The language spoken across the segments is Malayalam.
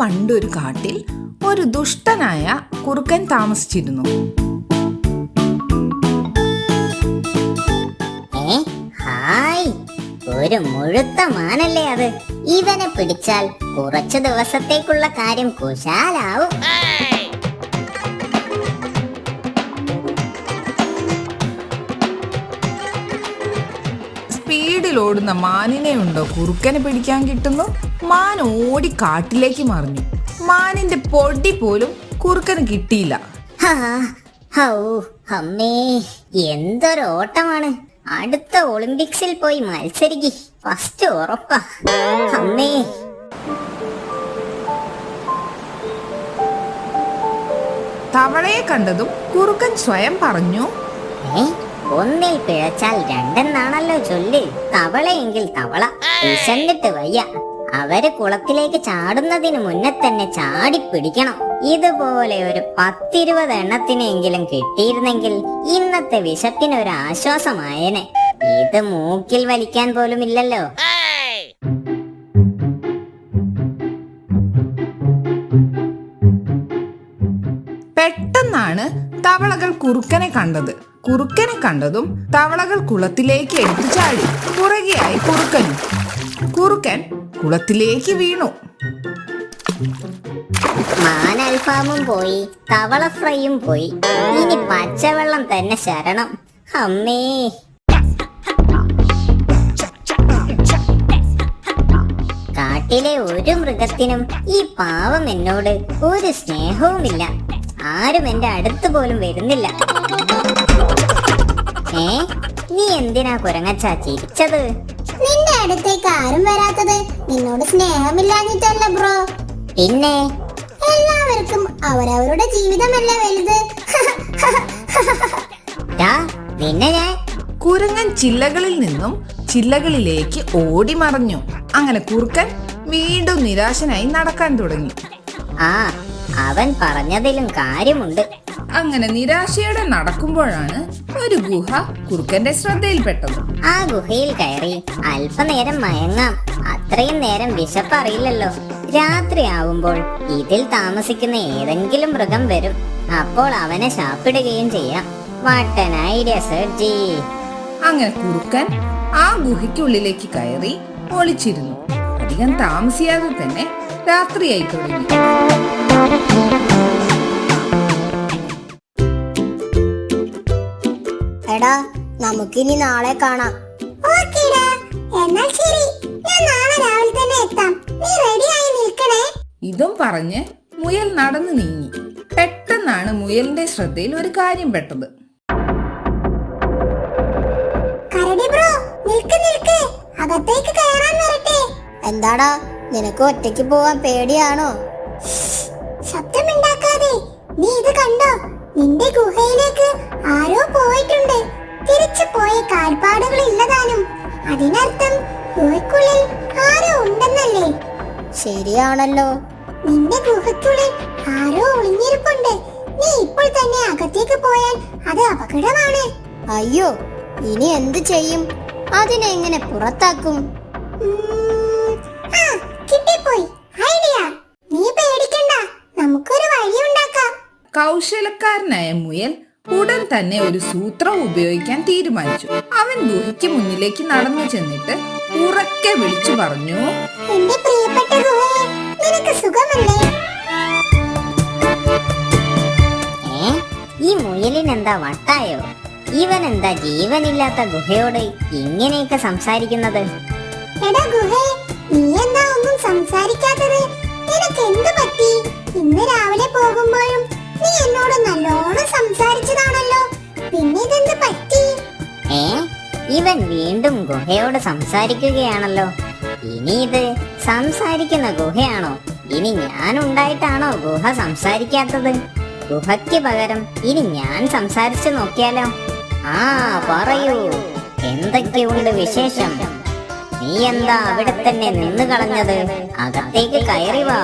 പണ്ടൊരു കാട്ടിൽ ഒരു ദുഷ്ടനായ കുറുക്കൻ താമസിച്ചിരുന്നു. ഹായ്, ഒരു മുഴുത്ത മാനല്ലേ അത്. ഇവനെ പിടിച്ചാൽ കുറച്ചു ദിവസത്തേക്കുള്ള കാര്യം കുശാലാവും. സ്പീഡിൽ ഓടുന്ന മാനിനെ ഉണ്ടോ കുറുക്കനെ പിടിക്കാൻ കിട്ടുന്നു? മാൻ ഓടി കാട്ടിലേക്ക് മറിഞ്ഞു. മാനിന്റെ പൊടി പോലും കുറുക്കന് കിട്ടിയില്ല. അമ്മേ, എന്തൊരു ഓട്ടമാണ്! അടുത്ത ഒളിമ്പിക്സിൽ പോയി മത്സരിക്ക്, ഫസ്റ്റ് ഉറപ്പാ. അമ്മേ, തവളയെ കണ്ടതും കുറുക്കൻ സ്വയം പറഞ്ഞു, ഒന്നിൽ പിഴച്ചാൽ രണ്ടെന്നാണല്ലോ ചൊല്ല്. തവളയെങ്കിൽ തവള, വിശന്നിട്ട് വയ്യ. അവര് കുളത്തിലേക്ക് ചാടുന്നതിന് മുന്നേ തന്നെ ചാടിപ്പിടിക്കണം. ഇതുപോലെ ഒരു 10-20 എണ്ണത്തിനെങ്കിലും കിട്ടിയിരുന്നെങ്കിൽ ഇന്നത്തെ വിശപ്പിനൊരു ആശ്വാസമായേനെ. ഇത് മൂക്കിൽ വലിക്കാൻ പോലും ഇല്ലല്ലോ. പെട്ടെന്നാണ് തവളകൾ കുറുക്കനെ കണ്ടത്. കുറുക്കനെ കണ്ടതും തവളകൾ കുളത്തിലേക്ക് എടുത്തു ചാടി. പുറകെയായി കുറുക്കനും. കുറുക്കൻ കുളത്തിലേക്ക് വീണു. മാൻ അൽഫാമും പോയി, തവള ഫ്രൈയും പോയി. ഇനി പച്ചവെള്ളം തന്നെ ശരണം. അമ്മേ, കാട്ടിലെ ഒരു മൃഗത്തിനും ഈ പാവം എന്നോട് ഒരു സ്നേഹവുമില്ല. ആരും എന്റെ അടുത്ത് പോലും വരുന്നില്ല. നീ എന്തിനാ കുരങ്ങച്ചാ ചിരിച്ചത്? നിന്റെ അടുത്തേക്ക് ആരും വരാത്തത് നിന്നോട് സ്നേഹമില്ലാഞ്ഞിട്ടല്ല ബ്രോ. പിന്നെ എല്ലാവർക്കും അവരവരുടെ ജീവിതമല്ല വലുത്. നിന്നെ ഞാൻ കുരങ്ങൻ ചില്ലകളിൽ നിന്നും ചില്ലകളിലേക്ക് ഓടി മറഞ്ഞു. അങ്ങനെ കുറുക്കൻ വീണ്ടും നിരാശനായി നടക്കാൻ തുടങ്ങി. അവൻ പറഞ്ഞതിലും കാര്യമുണ്ട്. അങ്ങനെ നിരാശയോടെ നടക്കുമ്പോഴാണ് ഒരു ഗുഹ കുറുക്കന്റെ ശ്രദ്ധയിൽപ്പെട്ടത്. ആ ഗുഹയിൽ കയറി അല്പനേരം മയങ്ങാം. അത്രയും നേരം വിശപ്പറിയില്ലല്ലോ. രാത്രിയാവുമ്പോൾ ഇതിൽ താമസിക്കുന്ന ഏതെങ്കിലും മൃഗം വരും. അപ്പോൾ അവനെ ശാപ്പിടുകയും ചെയ്യാം. What an idea സർജി. അങ്ങനെ കുറുക്കൻ ആ ഗുഹയ്ക്കുള്ളിലേക്ക് കയറി ഒളിച്ചിരുന്നു. അധികം താമസിയാതെ തന്നെ രാത്രിയായി തുടങ്ങി. എടാ, നമുക്കിനി നാളെ കാണാം. എന്നാൽ ശരി, ഞാൻ നാളെ രാവിലെ തന്നെ എത്താം. നീ റെഡിയായി നിൽക്കണേ. ഇതും പറഞ്ഞ് മുയൽ നടന്നു നീങ്ങി. പെട്ടെന്നാണ് മുയലിന്റെ ശ്രദ്ധയിൽ ഒരു കാര്യം പെട്ടത്. കരടി ബ്രോ, നിൽക്ക് നിൽക്ക്, അകത്തേക്ക് കയറാൻ വരട്ടെ. എന്താടാ, നിനക്ക് ഒറ്റയ്ക്ക് പോവാൻ പേടിയാണോ? ശബ്ദമുണ്ടാക്കാതെ. നീ ഇത് കണ്ടോ? നിന്റെ ഗുഹയിലേക്ക് ആരോ പോയിട്ടുണ്ട്. തിരിച്ചു പോയ കാൽപ്പാടുകൾ ഇല്ലതാനും. അതിനർത്ഥം ഗുഹയ്ക്കുള്ളിൽ ആരോ ഉണ്ടെന്നല്ലേ? ശരിയാണല്ലോ. നിന്റെ ഗുഹയ്ക്കുള്ളിൽ ആരോ ഒളിഞ്ഞിരിപ്പുണ്ട്. നീ ഇപ്പോൾ തന്നെ അകത്തേക്ക് പോയാൽ അത് അപകടമാണ്. അയ്യോ, ഇനി എന്ത് ചെയ്യും? അതിനെങ്ങനെ പുറത്താക്കും? കിട്ടിപ്പോയി ഐഡിയ. നീ പേടിക്കണ്ട, നമുക്കൊരു വഴി ഉണ്ടാക്കാം. കൗശലക്കാരനായ മുയൽ ഉടൻ തന്നെ ഒരു സൂത്രം ഉപയോഗിക്കാൻ തീരുമാനിച്ചു. അവൻ ഗുഹയ്ക്ക് മുന്നിലേക്ക് നടന്നു ചെന്നിട്ട് ഉറക്കെ വിളിച്ചു പറഞ്ഞു, എന്റെ പ്രിയപ്പെട്ട ഗുഹയെ, നിനക്ക് സുഖമല്ലേ? ഈ മുയലിനെന്താ വട്ടായോ? ഇവൻ എന്താ ജീവനില്ലാത്ത ഗുഹയോട് ഇങ്ങനെയൊക്കെ സംസാരിക്കുന്നത്? എടാ ഗുഹേ, നീ എന്താ ഒന്നും സംസാരിക്കാത്തത്? നിനക്ക് എന്ത് പറ്റി? ഇന്ന് രാവിലെ പോകുമ്പോഴും നീ എന്നോട് നല്ലോണം സംസാരിച്ചതാണല്ലോ. പിന്നെ ഇതെന്ത് പറ്റി? ഇവൻ വീണ്ടും ഗുഹയോട് സംസാരിക്കുകയാണല്ലോ. ഇനി ഇത് സംസാരിക്കുന്ന ഗുഹയാണോ? ഇനി ഞാൻ ഉണ്ടായിട്ടാണോ ഗുഹ സംസാരിക്കാത്തത്? ഗുഹയ്ക്ക് പകരം ഇനി ഞാൻ സംസാരിച്ചു നോക്കിയാലോ? പറയൂ, എന്തൊക്കെയുണ്ട് വിശേഷം? നീ എന്താ അവിടെ തന്നെ നിന്ന് കളഞ്ഞത്? അകത്തേക്ക് കയറി വാ,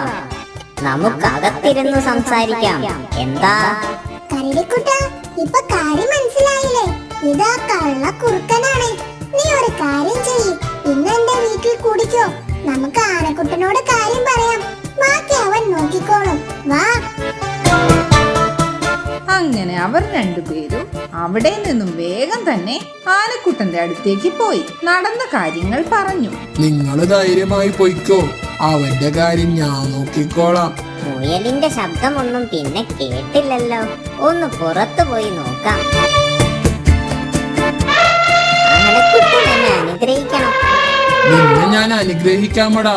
നമുക്ക് അകത്തിരുന്ന് സംസാരിക്കാം. എന്താ കരടിക്കുട്ടാ, ഇപ്പൊ കാര്യം മനസ്സിലായില്ലേ? ഇതാ കള്ള കുറുക്കനാണ്. നീ ഒരു കാര്യം ചെയ്യ്, ഇന്ന് എന്റെ വീട്ടിൽ കൂടിക്കോ. നമുക്ക് ആനക്കുട്ടനോട് കാര്യം പറയാം. ഒക്കെ അവൻ നോക്കിക്കോളും. വാ. അങ്ങനെ അവർ രണ്ടുപേരും അവിടെ നിന്നും വേഗം തന്നെ ആനക്കുട്ടന്റെ അടുത്തേക്ക് പോയി നടന്ന കാര്യങ്ങൾ പറഞ്ഞു. നിങ്ങൾ ധൈര്യമായി പോയിക്കോ, അവന്റെ കാര്യം ഞാൻ നോക്കിക്കോളാം. മുയലിന്റെ ശബ്ദമൊന്നും പിന്നെ കേട്ടില്ലല്ലോ. ഒന്ന് പുറത്തു പോയി നോക്കാം. ആനക്കുട്ടൻ എന്നെ അനുഗ്രഹിക്കണം. നിന്നെ ഞാൻ അനുഗ്രഹിക്കാമടാ.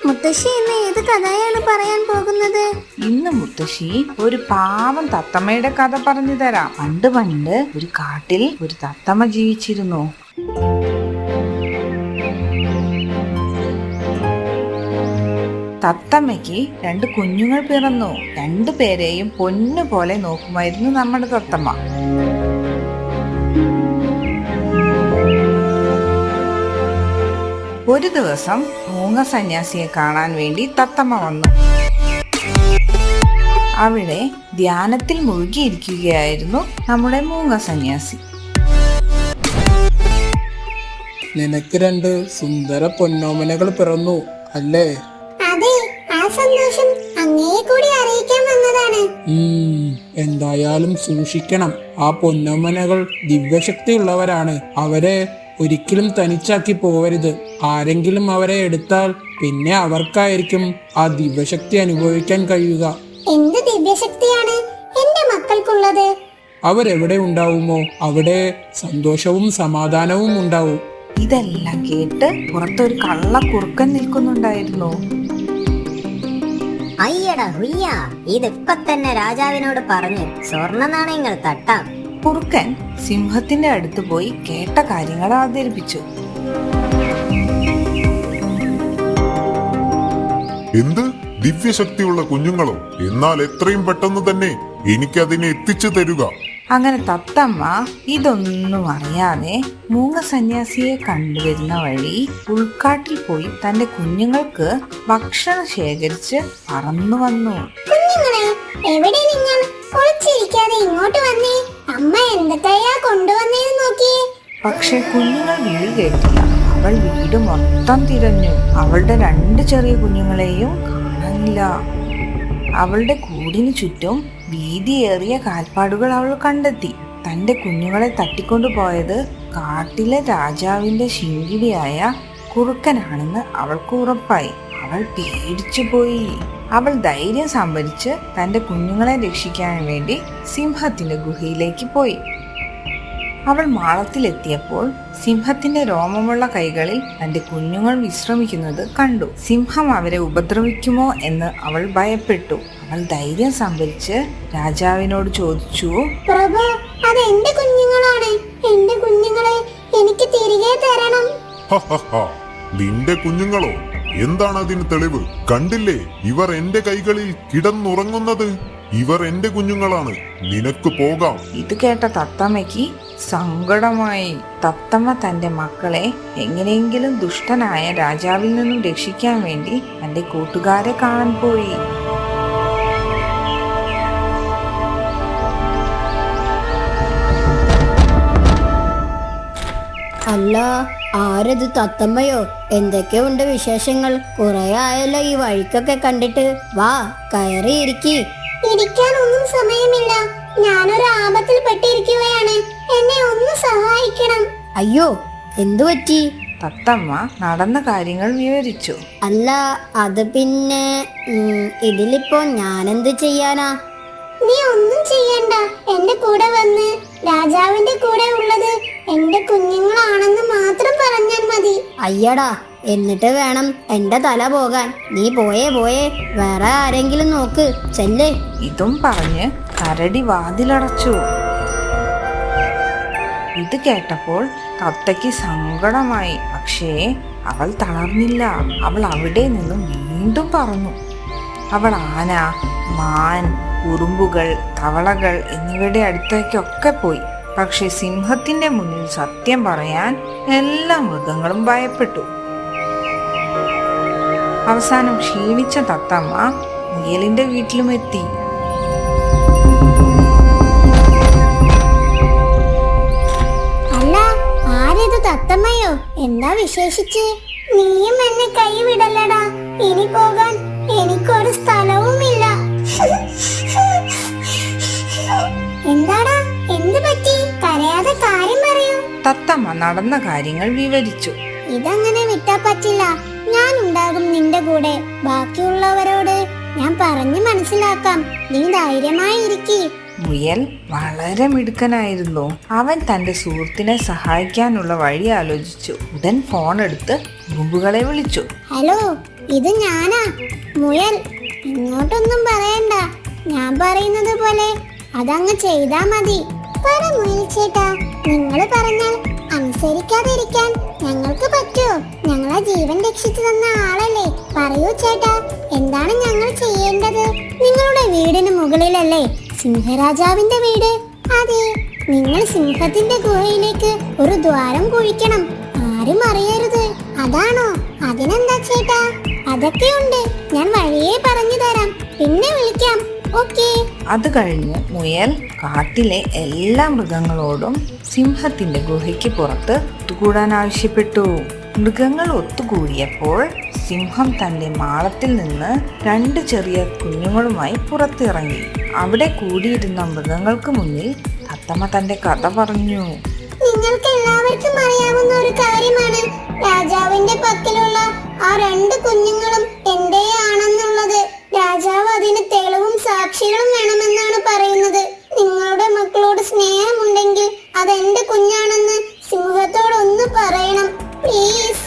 മുത്തശ്ശി ഇന്ന് ഏത് കഥയാണ് പറയാൻ പോകുന്നത്? ഇന്ന് മുത്തശ്ശി ഒരു പാവം തത്തമ്മയുടെ കഥ പറഞ്ഞു തരാം. പണ്ട് പണ്ട് ഒരു കാട്ടിൽ ഒരു തത്തമ്മ ജീവിച്ചിരുന്നു. തത്തമ്മയ്ക്ക് 2 കുഞ്ഞുങ്ങൾ പിറന്നു. 2 പേരെയും പൊന്നു പോലെ നോക്കുമായിരുന്നു നമ്മുടെ തത്തമ്മ. ഒരു ദിവസം മൂങ്ങ സന്യാസിയെ കാണാൻ വേണ്ടി തത്തമ്മ വന്നു. അവിടെ ധ്യാനത്തിൽ മുഴുകിയിരിക്കുകയായിരുന്നു നമ്മുടെ മൂങ്ങ സന്യാസി. നിനക്ക് 2 സുന്ദര പൊന്നോമനകൾ പിറന്നു അല്ലേ? അതെ, ആ സന്തോഷം അങ്ങയെ കൂടി അറിയിക്കാൻ വന്നതാണ്. എന്തായാലും സൂക്ഷിക്കണം. ആ പൊന്നോമനകൾ ദിവ്യശക്തിയുള്ളവരാണ്. അവരെ ഒരിക്കലും തനിച്ചാക്കി പോവരുത്. ആരെങ്കിലും അവരെ എടുത്താൽ പിന്നെ അവർക്കായിരിക്കും ആ ദിവ്യശക്തി അനുഭവിക്കാൻ കഴിയുക. എന്ത് ദിവ്യശക്തിയാണ് എന്റെ മക്കൾക്കുള്ളത്? അവരെവിടെ ഉണ്ടാവുമോ അവിടെ സന്തോഷവും സമാധാനവും ഉണ്ടാവും. ഇതെല്ലാം കേട്ട് പുറത്തൊരു കള്ള കുറുക്കൻ നിൽക്കുന്നുണ്ടായിരുന്നു. അയ്യടാ ഹുയ്യ, ഇതിപ്പോ തന്നെ രാജാവിനോട് പറഞ്ഞ് സ്വർണ്ണ നാണയങ്ങൾ തട്ടാം. കുറുക്കൻ സിംഹത്തിന്റെ അടുത്ത് പോയി കേട്ട കാര്യങ്ങൾ അവതരിപ്പിച്ചു. എന്ത് ദിവ്യശക്തിയുള്ള കുഞ്ഞുങ്ങളോ? എന്നാൽ എത്രയും പെട്ടെന്ന് തന്നെ എനിക്കതിനെ എത്തിച്ചു തരുക. അങ്ങനെ തത്തമ്മ ഇതൊന്നും അറിയാതെ മൂങ്ങ സന്യാസിയെ കണ്ടുവരുന്ന വഴി ഉൾക്കാട്ടിൽ പോയി തന്റെ കുഞ്ഞുങ്ങൾക്ക് ഭക്ഷണം ശേഖരിച്ച് പറന്നു വന്നു. കുഞ്ഞുങ്ങളെ, എവിടെ നിങ്ങൾ? ഒളിച്ചിരിക്കാതെ ഇങ്ങോട്ട് വന്നേ. അമ്മ എന്തൊക്കെയാ കൊണ്ടുവന്നേന്ന് നോക്കിയേ. പക്ഷെ കുഞ്ഞുങ്ങൾ വിളി കേട്ടില്ല. അവൾ വീട് മൊത്തം തിരഞ്ഞു. അവളുടെ 2 ചെറിയ കുഞ്ഞുങ്ങളെയും കാണാനില്ല. അവളുടെ കൂടിനു ചുറ്റും വീതിയേറിയ കാൽപ്പാടുകൾ അവൾ കണ്ടെത്തി. തന്റെ കുഞ്ഞുങ്ങളെ തട്ടിക്കൊണ്ടുപോയത് കാട്ടിലെ രാജാവിന്റെ ശിങ്കിടിയായ കുറുക്കനാണെന്ന് അവൾക്ക് ഉറപ്പായി. അവൾ പേടിച്ചു പോയി. അവൾ ധൈര്യം സംഭരിച്ച് തന്റെ കുഞ്ഞുങ്ങളെ രക്ഷിക്കാൻ വേണ്ടി സിംഹത്തിന്റെ ഗുഹയിലേക്ക് പോയി. അവൾ മാളത്തിലെത്തിയപ്പോൾ സിംഹത്തിന്റെ രോമമുള്ള കൈകളിൽ തന്റെ കുഞ്ഞുങ്ങൾ വിശ്രമിക്കുന്നത് കണ്ടു. സിംഹം അവരെ ഉപദ്രവിക്കുമോ എന്ന് അവൾ ഭയപ്പെട്ടു. അവൾ ധൈര്യം സംഭരിച്ച് രാജാവിനോട് ചോദിച്ചു, പ്രഭു, അത് എന്റെ കുഞ്ഞുങ്ങളാണ്. എന്റെ കുഞ്ഞുങ്ങളെ എനിക്ക് തിരികെ തരണം. നിന്റെ കുഞ്ഞുങ്ങളോ? എന്താണ് അതിന് തെളിവ്? കണ്ടില്ലേ, ഇവർ എന്റെ കൈകളിൽ കിടന്നുറങ്ങുന്നത്. ഇവർ എന്റെ കുഞ്ഞുങ്ങളാണ്. നിനക്ക് പോകാം. ഇത് കേട്ട തത്തമ്മയ്ക്ക് സങ്കടമായി. തത്തമ്മ തന്റെ മക്കളെ എങ്ങനെയെങ്കിലും ദുഷ്ടനായ രാജാവിൽ നിന്നും രക്ഷിക്കാൻ വേണ്ടി തന്റെ കൂട്ടുകാരെ കാണാൻ പോയി. അല്ല, ആരത്? തത്തമ്മയോ? എന്തൊക്കെയുണ്ട് വിശേഷങ്ങൾ? കുറെ ആയല്ലോ ഈ വഴിക്കൊക്കെ കണ്ടിട്ട്. വാ, കയറിയിരിക്കി. ഇരിക്കാനൊന്നും സമയമില്ല. ഞാനൊരു ആപത്തിൽ പെട്ടിരിക്കുകയാണ്. എന്നെ ഒന്ന് സഹായിക്കണം. അയ്യോ, എന്തു പറ്റി? തത്തമ്മ നടന്ന കാര്യങ്ങൾ വിവരിച്ചു. അല്ല, അത് പിന്നെ ഇതിലിപ്പോ ഞാനെന്ത് ചെയ്യാനാ? നീ ഒന്നും ചെയ്യണ്ട. എന്റെ കൂടെ വന്ന് രാജാവിന്റെ കൂടെ ഉള്ളത് എന്റെ കുഞ്ഞുങ്ങളാണെന്ന് മാത്രം പറഞ്ഞാൽ മതി. അയ്യടാ, എന്നിട്ട് വേണം എന്റെ തല പോകാൻ. നീ പോയേ വേറെ ആരെങ്കിലും നോക്ക്. ചെല്ലേ. ഇതും പറഞ്ഞ് കരടി വാതിലടച്ചു. ഇത് കേട്ടപ്പോൾ തത്തയ്ക്ക് സങ്കടമായി. പക്ഷേ അവൾ തളർന്നില്ല. അവൾ അവിടെ നിന്നും വീണ്ടും പറന്നു. അവൾ ആന, മാൻ, ഉറുമ്പുകൾ, തവളകൾ എന്നിവയുടെ അടുത്തേക്കൊക്കെ പോയി. പക്ഷെ സിംഹത്തിന്റെ മുന്നിൽ സത്യം പറയാൻ എല്ലാ മൃഗങ്ങളും ഭയപ്പെട്ടു. അവസാനം ക്ഷീണിച്ച തത്തമ്മ മുയലിന്റെ വീട്ടിലും എത്തി. തത്തമ്മയോ, എന്താ വിശേഷിച്ച്? നീയും എന്നെ കൈവിടല്ലടാ. ഇനി പോകാൻ എനിക്കൊരു സ്ഥലവുമില്ല. എന്താടാ, എന്ത് പറ്റി? കരയാതെ കാര്യം പറയൂ. തത്തമ്മ നടന്ന കാര്യങ്ങൾ വിവരിച്ചു. ഇതങ്ങനെ വിട്ടാ പറ്റില്ല. ഞാൻ ഉണ്ടാകും നിന്റെ കൂടെ. ബാക്കിയുള്ളവരോട് ഞാൻ പറഞ്ഞു മനസ്സിലാക്കാം. നീ ധൈര്യമായി ഇരിക്കി. മുയൽ വളരെ മിടുക്കനായിരുന്നു. അവൻ തന്റെ സുഹൃത്തിനെ സഹായിക്കാനുള്ള വഴി ആലോചിച്ചു. ഉടൻ ഫോൺ എടുത്ത് ഉറുമ്പുകളെ വിളിച്ചു. ഹലോ, ഇത് ഞാനാ, മുയൽ. ഇങ്ങോട്ടൊന്നും പറയണ്ട. ഞാൻ പറയുന്നത് പോലെ അതങ്ങ് ചെയ്താ മതി. പറ മുയൽ ചേട്ടാ, നിങ്ങൾ പറഞ്ഞാൽ അനുസരിക്കാതിരിക്കാൻ ഞങ്ങൾക്ക് പറ്റുമോ? ഞങ്ങളെ ജീവൻ രക്ഷിച്ചു തന്ന ആളല്ലേ. പറയൂ ചേട്ടാ, എന്താണ് ഞങ്ങൾ ചെയ്യേണ്ടത്? നിങ്ങളുടെ വീടിന് മുകളിലല്ലേ സിംഹരാജാവിന്റെ വീട്? അതെ. നിങ്ങൾ സിംഹത്തിന്റെ ഗുഹയിലേക്ക് ഒരു ദ്വാരം കുഴിക്കണം. ആരും അറിയരുത്. അതാണോ? അതിനെന്താ ചേട്ടാ? അതൊക്കെയുണ്ട്. ഞാൻ വഴിയേ പറഞ്ഞു തരാം. പിന്നെ വിളിക്കാം. ഓക്കേ. അത് കഴിഞ്ഞ് മുയൽ കാട്ടിലെ എല്ലാ മൃഗങ്ങളോടും സിംഹത്തിന്റെ ഗുഹയ്ക്ക് പുറത്ത് ഒത്തുകൂടാൻ ആവശ്യപ്പെട്ടു. മൃഗങ്ങൾ ഒത്തുകൂടിയപ്പോൾ സിംഹം തന്റെ മാളത്തിൽ നിന്ന് 2 ചെറിയ കുഞ്ഞുങ്ങളുമായി പുറത്തിറങ്ങി. അവിടെ കൂടിയിരുന്ന മൃഗങ്ങൾക്ക് മുന്നിൽ തത്തമ്മ തന്റെ കഥ പറഞ്ഞു. നിങ്ങൾക്ക് എല്ലാവർക്കും അറിയാവുന്ന ഒരു കാര്യമാണ്, രാജാവിന്റെ പക്കലുള്ള ആ 2 കുഞ്ഞുങ്ങളും എന്റെയാണെന്നുള്ളത്. രാജാവ് അതിന് തെളിവും സാക്ഷികളും വേണമെന്നാണ് പറയുന്നത്. നിങ്ങളുടെ മക്കളോട് സ്നേഹമുണ്ടെങ്കിൽ അതെന്റെ കുഞ്ഞാണെന്ന് സിംഹത്തോട് ഒന്ന് പറയണം, പ്ലീസ്.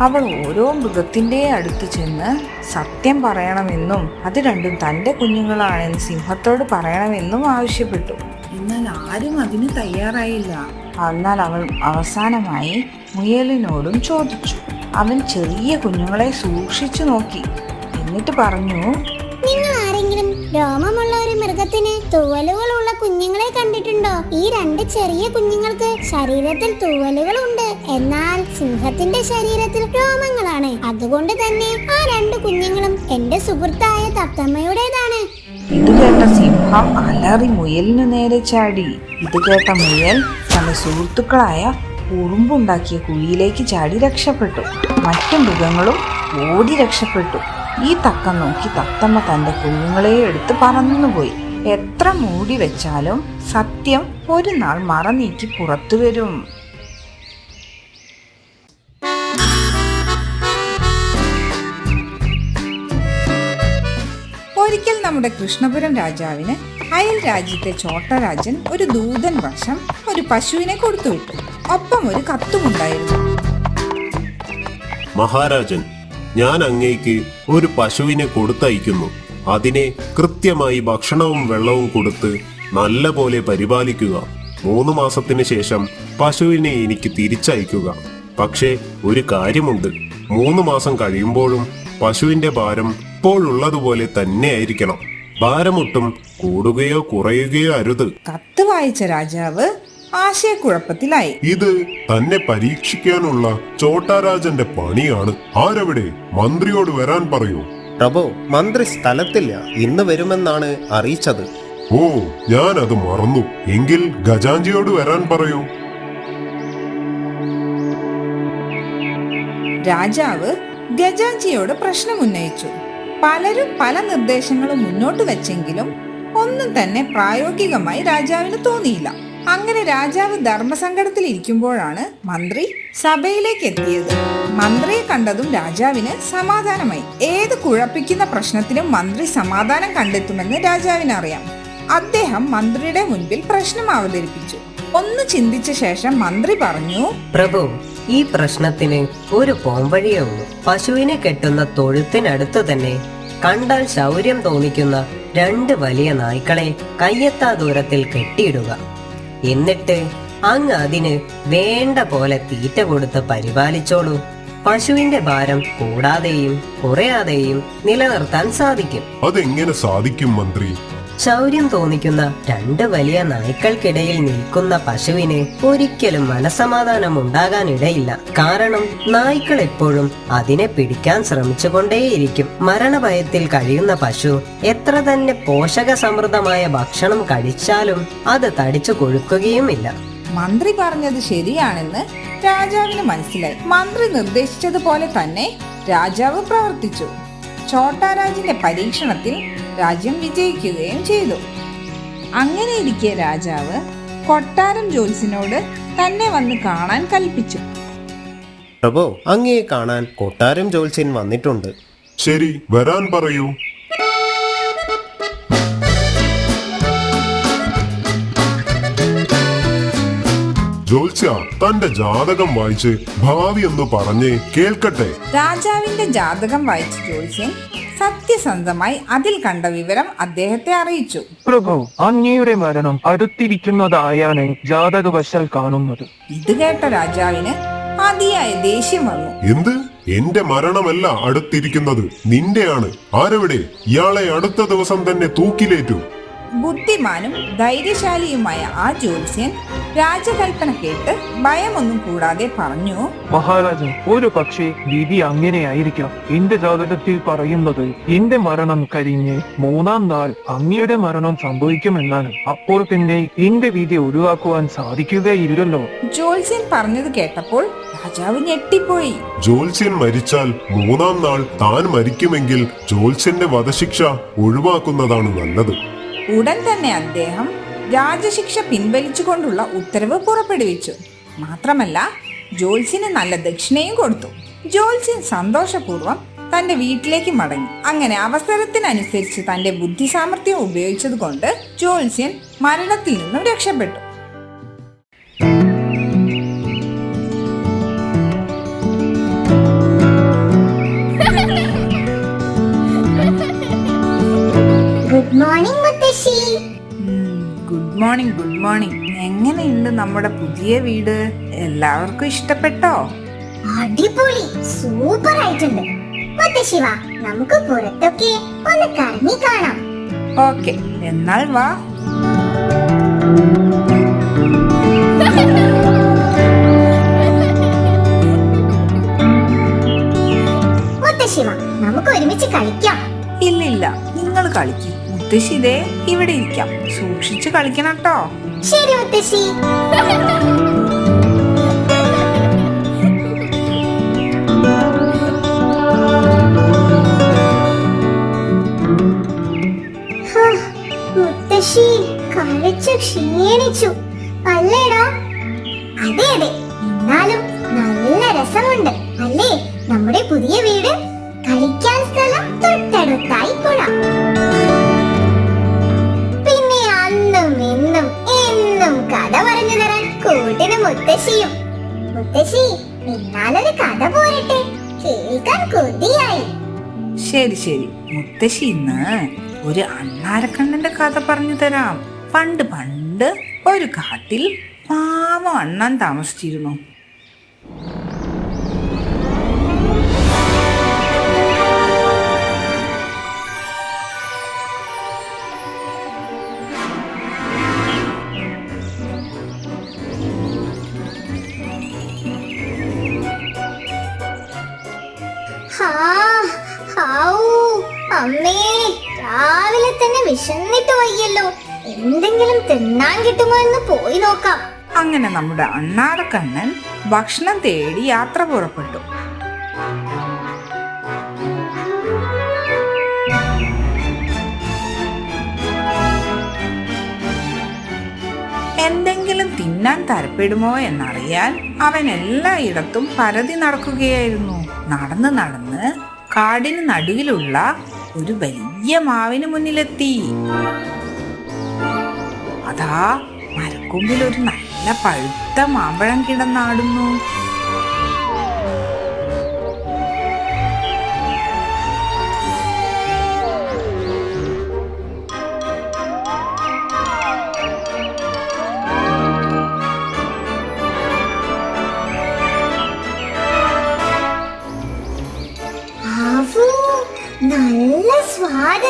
അവൾ ഓരോ മൃഗത്തിന്റെ അടുത്ത് ചെന്ന് സത്യം പറയണമെന്നും അത് രണ്ടും തന്റെ കുഞ്ഞുങ്ങളാണെന്ന് സിംഹത്തോട് പറയണമെന്നും ആവശ്യപ്പെട്ടു. എന്നാൽ ആരും അതിന് തയ്യാറായില്ല. എന്നാൽ അവൾ അവസാനമായി മുയലിനോടും ചോദിച്ചു. അവൻ ചെറിയ കുഞ്ഞുങ്ങളെ സൂക്ഷിച്ചു നോക്കി. എന്നിട്ട് പറഞ്ഞു, നിങ്ങൾ ആരെങ്കിലും രോമമുള്ള ഒരു മൃഗത്തിന് തൂവലുകളുള്ള കുഞ്ഞുങ്ങളെ കണ്ടിട്ടുണ്ടോ? ഈ 2 ചെറിയ കുഞ്ഞുങ്ങൾക്ക് ശരീരത്തിൽ തൂവലുകളുണ്ട്. എന്നാൽ സിംഹത്തിന്റെ ശരീരത്തിൽ രോമങ്ങളാണ്. അതുകൊണ്ട് തന്നെ ആ 2 കുഞ്ഞുങ്ങളും എന്റെ സുഹൃത്തായ തത്തമ്മയുടേതാണ്. ഇത് കേട്ട സിംഹം അലറി മുയലിനു നേരെ ചാടി. ഇത് കേട്ട മുയൽ തന്റെ സുഹൃത്തുക്കളായ ഉറുമ്പുണ്ടാക്കിയ കുഴിയിലേക്ക് ചാടി രക്ഷപ്പെട്ടു. മറ്റു മൃഗങ്ങളും ഓടി രക്ഷപ്പെട്ടു. ഈ തക്കം നോക്കി തത്തമ്മ തന്റെ കുഞ്ഞുങ്ങളെ എടുത്ത് പറന്നുപോയി. എത്ര മൂടി വെച്ചാലും സത്യം ഒരു നാൾ മറനീക്കി പുറത്തു വരും. ഒരിക്കൽ നമ്മുടെ കൃഷ്ണപുരം രാജാവിന് അയൽ രാജ്യത്തെ ചോട്ടരാജൻ ഒരു ദൂതൻ വശം ഒരു പശുവിനെ കൊടുത്തുവിട്ടു. ഒപ്പം ഒരു കത്തുമുണ്ടായിരുന്നു. മഹാരാജൻ, ഞാൻ അങ്ങേക്ക് ഒരു പശുവിനെ കൊടുത്തയക്കുന്നു. അതിനെ കൃത്യമായി ഭക്ഷണവും വെള്ളവും കൊടുത്ത് നല്ല പോലെ പരിപാലിക്കുക. 3 മാസത്തിന് ശേഷം പശുവിനെ എനിക്ക് തിരിച്ചയക്കുക. പക്ഷേ ഒരു കാര്യമുണ്ട്, 3 മാസം കഴിയുമ്പോഴും പശുവിന്റെ ഭാരം ഇപ്പോഴുള്ളതുപോലെ തന്നെ ആയിരിക്കണം. ഭാരമൊട്ടും കൂടുകയോ കുറയുകയോ അരുത്. കത്ത് വായിച്ച രാജാവ് ആശയക്കുഴപ്പത്തിലായി. ഇത് തന്നെ പരീക്ഷിക്കാനുള്ള ചോട്ടാരാജന്റെ പണിയാണ്. ആരവിടെ? മന്ത്രിയോട് വരാൻ പറയൂ. പ്രഭു, മന്ത്രി സ്ഥലത്തില്ല. ഇന്ന് വരുമെന്നാണ് അറിയിച്ചത്. ഓ, ഞാനത് മറന്നു. എങ്കിൽ ഖജാഞ്ചിയോട് വരാൻ പറയൂ. രാജാവ് ഖജാഞ്ചിയോട് പ്രശ്നമുന്നയിച്ചു. പലരും പല നിർദ്ദേശങ്ങളും മുന്നോട്ട് വെച്ചെങ്കിലും ഒന്നും തന്നെ പ്രായോഗികമായി രാജാവിന് തോന്നിയില്ല. അങ്ങനെ രാജാവ് ധർമ്മസങ്കടത്തിൽ ഇരിക്കുമ്പോഴാണ് മന്ത്രി സഭയിലേക്ക് എത്തിയത്. മന്ത്രിയെ കണ്ടതും രാജാവിന് സമാധാനമായി. ഏത് കുഴപ്പിക്കുന്ന പ്രശ്നത്തിനും മന്ത്രി സമാധാനം കണ്ടെത്തുമെന്ന് രാജാവിന് അറിയാം. അദ്ദേഹം മന്ത്രിയുടെ മുൻപിൽ പ്രശ്നം അവതരിപ്പിച്ചു. ഒന്ന് ചിന്തിച്ച ശേഷം മന്ത്രി പറഞ്ഞു, പ്രഭു, ഈ പ്രശ്നത്തിന് ഒരു പോംവഴിയേ ഉള്ളൂ. പശുവിനെ കെട്ടുന്ന തൊഴുത്തിനടുത്ത് തന്നെ കണ്ടാൽ ശൗര്യം തോന്നിക്കുന്ന 2 വലിയ നായ്ക്കളെ കയ്യെത്താ ദൂരത്തിൽ കെട്ടിയിടുക. എന്നിട്ട് അങ്ങ് അതിന് വേണ്ട പോലെ തീറ്റ കൊടുത്ത് പരിപാലിച്ചോളൂ. പശുവിന്റെ ഭാരം കൂടാതെയും കുറയാതെയും നിലനിർത്താൻ സാധിക്കും. അതെങ്ങനെ സാധിക്കും മന്ത്രി? ശൗര്യം തോന്നിക്കുന്ന 2 വലിയ നായ്ക്കൾക്കിടയിൽ നിൽക്കുന്ന പശുവിന് ഒരിക്കലും മനസമാധാനം ഉണ്ടാകാനിടയില്ല. കാരണം നായ്ക്കൾ എപ്പോഴും അതിനെ പിടിക്കാൻ ശ്രമിച്ചുകൊണ്ടേയിരിക്കും. മരണഭയത്തിൽ കഴിയുന്ന പശു എത്ര തന്നെ പോഷക സമൃദ്ധമായ ഭക്ഷണം കഴിച്ചാലും അത് തടിച്ചു കൊഴുക്കുകയുമില്ല. മന്ത്രി പറഞ്ഞത് ശരിയാണെന്ന് രാജാവിന് മനസ്സിലായി. മന്ത്രി നിർദ്ദേശിച്ചതുപോലെ തന്നെ രാജാവ് പ്രവർത്തിച്ചു. ഛോട്ടാരാജിന്റെ പരീക്ഷണത്തിൽ രാജ്യം വിജയിക്കുകയും ചെയ്തു. അങ്ങനെയിരിക്കെ രാജാവ് കൊട്ടാരം ജ്യോത്സ്യനോട് തന്നെ വന്ന് കാണാൻ കൽപ്പിച്ചു. പ്രഭു, അങ്ങയെ കാണാൻ കൊട്ടാരം ജ്യോത്സ്യൻ വന്നിട്ടുണ്ട്. ശരി, വരാൻ പറയൂ. ജ്യോത്സ്യ, തന്റെ ജാതകം വായിച്ച് ഭാവി ഒന്ന് പറഞ്ഞേ കേൾക്കട്ടെ. രാജാവിന്റെ ജാതകം വായിച്ച ജ്യോത്സ്യൻ സത്യസന്ധമായി അതിൽ കണ്ട വിവരം അദ്ദേഹത്തെ അറിയിച്ചു. പ്രഭു, അങ്ങയുടെ മരണം അടുത്തിരിക്കുന്നതായാണ് ജാതകവശാൽ കാണുന്നത്. ഇത് കേട്ട രാജാവിന് അതിയായ ദേഷ്യം വന്നു. എന്ത്? എന്റെ മരണമല്ല അടുത്തിരിക്കുന്നത്, നിന്റെയാണ്. ആരെവിടെ? ഇയാളെ അടുത്ത ദിവസം തന്നെ തൂക്കിലേറ്റു. ബുദ്ധിമാനും ധൈര്യശാലിയുമായ ആ ജ്യോത്സ്യൻ രാജകൽപ്പന കേട്ട് ഭയമൊന്നും കൂടാതെ പറഞ്ഞു. മഹാരാജൻ, ഒരു പക്ഷേ വിധി അങ്ങനെയായിരിക്കാം. എന്റെ ജാതകത്തിൽ പറയുന്നത് എന്റെ മരണം കഴിഞ്ഞ് 3-ാം നാൾ അങ്ങയുടെ മരണം സംഭവിക്കുമെന്നാണ്. അപ്പോൾ പിന്നെ എന്റെ വിധി ഒഴിവാക്കുവാൻ സാധിക്കുകയില്ലല്ലോ. ജ്യോത്സ്യൻ പറഞ്ഞത് കേട്ടപ്പോൾ രാജാവ് ഞെട്ടിപ്പോയി. ജ്യോത്സ്യൻ മരിച്ചാൽ 3-ാം നാൾ താൻ മരിക്കുമെങ്കിൽ ജ്യോത്സ്യന്റെ വധശിക്ഷ ഒഴിവാക്കുന്നതാണ് നല്ലത്. ഉടൻ തന്നെ അദ്ദേഹം രാജശിക്ഷ പിൻവലിച്ചുകൊണ്ടുള്ള ഉത്തരവ് പുറപ്പെടുവിച്ചു. മാത്രമല്ല ജ്യോത്സ്യന് നല്ല ദക്ഷിണയും കൊടുത്തു. ജ്യോത്സ്യൻ സന്തോഷപൂർവ്വം തന്റെ വീട്ടിലേക്ക് മടങ്ങി. അങ്ങനെ അവസരത്തിനനുസരിച്ച് തന്റെ ബുദ്ധി സാമർഥ്യം ഉപയോഗിച്ചത് കൊണ്ട് ജ്യോത്സ്യൻ മരണത്തിൽ നിന്നും രക്ഷപ്പെട്ടു. ഗുഡ് മോർണിംഗ് മുത്തശ്ശി. Good morning, good morning. എങ്ങനെയുണ്ട് നമ്മുടെ പുതിയ വീട്? എല്ലാവർക്കും ഇഷ്ടപ്പെട്ടോ? അടിപൊളി, സൂപ്പർ ആയിട്ടുണ്ട്. മുത്തശ്ശി വാ, നമുക്ക് പുറത്തൊക്കെ ഒന്ന് കറങ്ങി കാണാം. ഓക്കെ, എന്നാൽ വാ. മുത്തശ്ശി വാ, നമുക്ക് ഒരുമിച്ച് കളിക്കാം. ഇല്ലില്ല, നിങ്ങൾ കളിക്കും. മുത്തശ്ശി ഇതേ ഇവിടെ ഇരിക്കാം. സൂക്ഷിച്ചു കളിക്കണം കേട്ടോ. ശരി മുത്തശ്ശി. മുത്തശ്ശി കളിച്ചു ക്ഷീണിച്ചു അല്ലേടാ? അതെ അതെ, എന്നാലും നല്ല രസമുണ്ട് അല്ലേ നമ്മുടെ പുതിയ വീട്? കളിക്കാൻ സ്ഥലം തൊട്ടടുത്തായി പുഴ. പിന്നെ അന്നും ഇന്നും എന്നും കഥ പറഞ്ഞു തരാൻ കൂട്ടിന് മുത്തശ്ശിയും. മുത്തശ്ശി, എന്നാലൊരു കഥ പോരട്ടെ, കേൾക്കാൻ കൊതിയായി. ശരി ശരി, മുത്തശ്ശി ഇന്ന് ഒരു അണ്ണാരക്കണ്ണന്റെ കഥ പറഞ്ഞു തരാം. പണ്ട് പണ്ട് ഒരു കാട്ടിൽ പാവം അണ്ണൻ താമസിച്ചിരുന്നു. അമ്മേ, രാവിലെ തന്നെ വിശന്നിട്ട് വയ്യല്ലോ. എന്തെങ്കിലും തിന്നാൻ കിട്ടുമോ എന്ന് പോയി നോക്കാം. അങ്ങനെ നമ്മുടെ അണ്ണാരക്കണ്ണൻ ഭക്ഷണം തേടി യാത്ര പുറപ്പെട്ടു. എന്തെങ്കിലും തിന്നാൻ തരപ്പെടുമോ എന്നറിയാൻ അവൻ എല്ലായിടത്തും പരതി നടക്കുകയായിരുന്നു. നടന്ന് നടന്ന് കാടിന് നടുവിലുള്ള ഒരു വലിയ മാവിന് മുന്നിലെത്തി. അതാ മരക്കൊമ്പിൽ ഒരു നല്ല പഴുത്ത മാമ്പഴം കിടന്നാടുന്നു. നല്ല സ്വാദ്.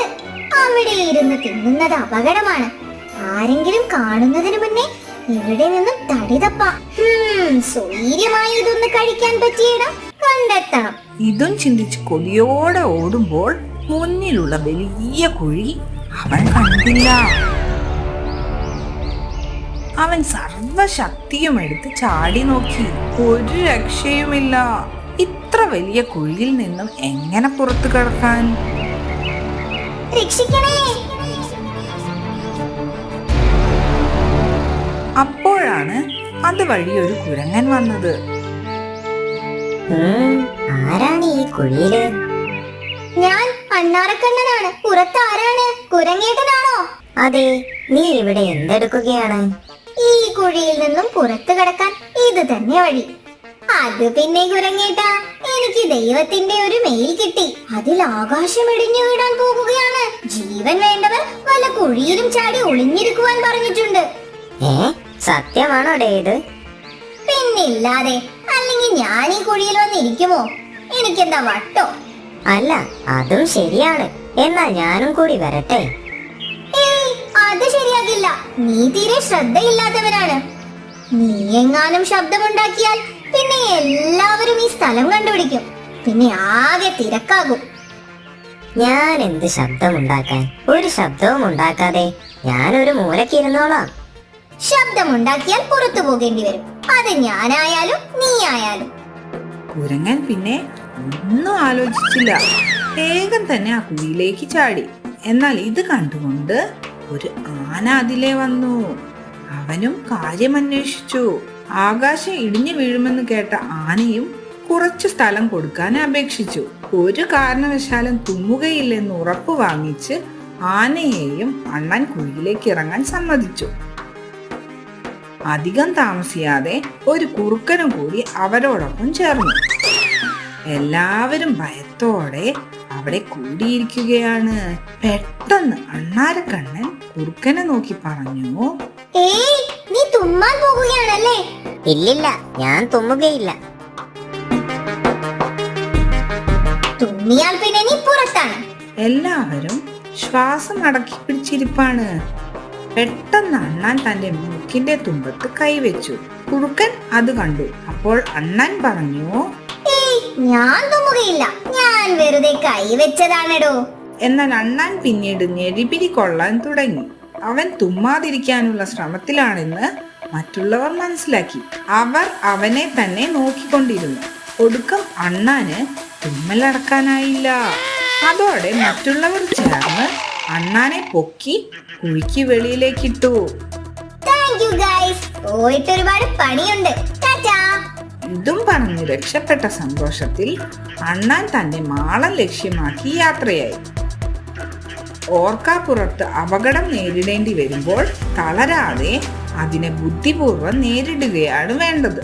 അവിടെ ഇരുന്ന് തിന്നുന്നത് അപകടമാണ്. ആരെങ്കിലും കാണുന്നതിന് മുന്നേ ഇവിടെ നിന്നും തടി തപ്പാം. സ്വൈര്യമായി ഇതൊന്ന് കഴിക്കാൻ പറ്റിയിടം കണ്ടെത്തണം. ഇതും ചിന്തിച്ച് കൊതിയോടെ ഓടുമ്പോൾ മുന്നിലുള്ള വലിയ കുഴി അവൻ കണ്ടില്ല. അവൻ സർവശക്തിയും എടുത്ത് ചാടി നോക്കി. ഒരു രക്ഷയുമില്ല. ഇത്ര വലിയ കുഴിയിൽ നിന്നും എങ്ങനെ പുറത്തു കടക്കാൻ? രക്ഷിക്കണേ. അപ്പോഴാണ് അതുവഴി ഒരു കുരങ്ങൻ വന്നത്. ആരാണ് ഈ കുഴിയില്? ഞാൻ അണ്ണാറക്കണ്ണനാണ്. പുറത്ത് ആരാണ്? കുരങ്ങേട്ടനാണോ? അതെ, നീ ഇവിടെ എന്തെടുക്കുകയാണ്? ഈ കുഴിയിൽ നിന്നും പുറത്തു കടക്കാൻ ഇത് തന്നെ വഴി. അത് പിന്നെ കുരങ്ങേട്ടാ, എനിക്ക് ദൈവത്തിന്റെ ഒരു മെയിൽ കിട്ടി. അതിൽ ആകാശം ഇടിഞ്ഞു വീഴാൻ പോകുകയാണ്. ജീവൻ വേണ്ടവർ വല്ല കുഴിയിലും ചാടി ഒളിഞ്ഞിരിക്കുവാൻ പറഞ്ഞിട്ടുണ്ട്. സത്യമാണോ ഇത്? പിന്നില്ലാതെ. അല്ലെങ്കിൽ ഞാൻ ഈ കുഴിയിൽ വന്നിരിക്കുമോ? എനിക്കെന്താ വട്ടോ? അല്ല, അതും ശരിയാണ്. എന്നാൽ ഞാനും കൂടി വരട്ടെ? ഏയ്, അത് ശരിയാകില്ല. നീ തീരെ ശ്രദ്ധയില്ലാത്തവരാണ്. നീ എങ്ങാനും ശബ്ദമുണ്ടാക്കിയാൽ പിന്നെ എല്ലാവരും ഈ സ്ഥലം കണ്ടുപിടിക്കും. പിന്നെ ആകെ തിരക്കാകും. ഞാൻ എന്ത് ശബ്ദമുണ്ടാക്കാൻ? ഒരു ശബ്ദവും ഉണ്ടാക്കാതെ ഞാനൊരു മൂലക്കിരുന്നോളാം. ശബ്ദമുണ്ടാക്കിയാൽ പുറത്തു പോകേണ്ടി വരും. അത് ഞാനായാലും നീ ആയാലും. കുരങ്ങൻ പിന്നെ ഒന്നും ആലോചിച്ചില്ല. വേഗം തന്നെ ആ കുഴിയിലേക്ക് ചാടി. എന്നാൽ ഇത് കണ്ടുകൊണ്ട് ഒരു ആന അതിലേ വന്നു. അവനും കാര്യം അന്വേഷിച്ചു. ആകാശം ഇടിഞ്ഞു വീഴുമെന്ന് കേട്ട ആനയും കുറച്ചു സ്ഥലം കൊടുക്കാൻ അപേക്ഷിച്ചു. ഒരു കാരണവശാലും തുമ്മുകയില്ലെന്ന് ഉറപ്പ് വാങ്ങിച്ച് ആനയെയും അണ്ണൻ കുഴിയിലേക്ക് ഇറങ്ങാൻ സമ്മതിച്ചു. അധികം താമസിയാതെ ഒരു കുറുക്കനും കൂടി അവരോടൊപ്പം ചേർന്നു. എല്ലാവരും ഭയത്തോടെ അവിടെ കൂടിയിരിക്കുകയാണ്. പെട്ടെന്ന് അണ്ണാരക്കണ്ണൻ കുറുക്കനെ നോക്കി പറഞ്ഞു, ഏയ്, നീ തുമ്മാൻ പോകുകയാണല്ലേ? ഇല്ലില്ല, ഞാൻ തുമ്മുകയില്ല. തുമ്മിയാൽ പിന്നെ നീ പുറത്താണ്. എല്ലാവരും ശ്വാസം അടക്കി പിടിച്ചിരിപ്പാണ്. പെട്ടെന്ന് അണ്ണാൻ തന്റെ മൂക്കിന്റെ തുമ്പത്ത് കൈവച്ചു. കുറുക്കൻ അത് കണ്ടു. അപ്പോൾ അണ്ണാൻ പറഞ്ഞു, ഏയ്, ഞാൻ തുമ്മുകയില്ല. ഞാൻ വെറുതെ കൈവച്ചതാണെടോ. എന്നാൽ അണ്ണാൻ പിന്നീട് ഞെരിപിരി കൊള്ളാൻ തുടങ്ങി. അവൻ തുമ്മാതിരിക്കാനുള്ള ശ്രമത്തിലാണെന്ന് മറ്റുള്ളവർ മനസ്സിലാക്കി. അവർ അവനെ തന്നെ നോക്കിക്കൊണ്ടിരുന്നു. ഒടുക്കം അണ്ണാന് തുമ്മലടക്കാനായില്ല. അതോടെ മറ്റുള്ളവർ ചേർന്ന് അണ്ണാനെ പൊക്കി കുഴിക്ക് വെളിയിലേക്കിട്ടു. Thank you guys. പോയിട്ട് ഒരുപാട് പണിയുണ്ട്. ടാറ്റാ. ഇതും പറഞ്ഞു രക്ഷപ്പെട്ട സന്തോഷത്തിൽ അണ്ണാൻ തന്റെ മാളം ലക്ഷ്യമാക്കി യാത്രയായി. ഓർക്കാപ്പുറത്ത് അപകടം നേരിടേണ്ടി വരുമ്പോൾ തളരാതെ അതിനെ ബുദ്ധിപൂർവ്വം നേരിടുകയാണ് വേണ്ടത്.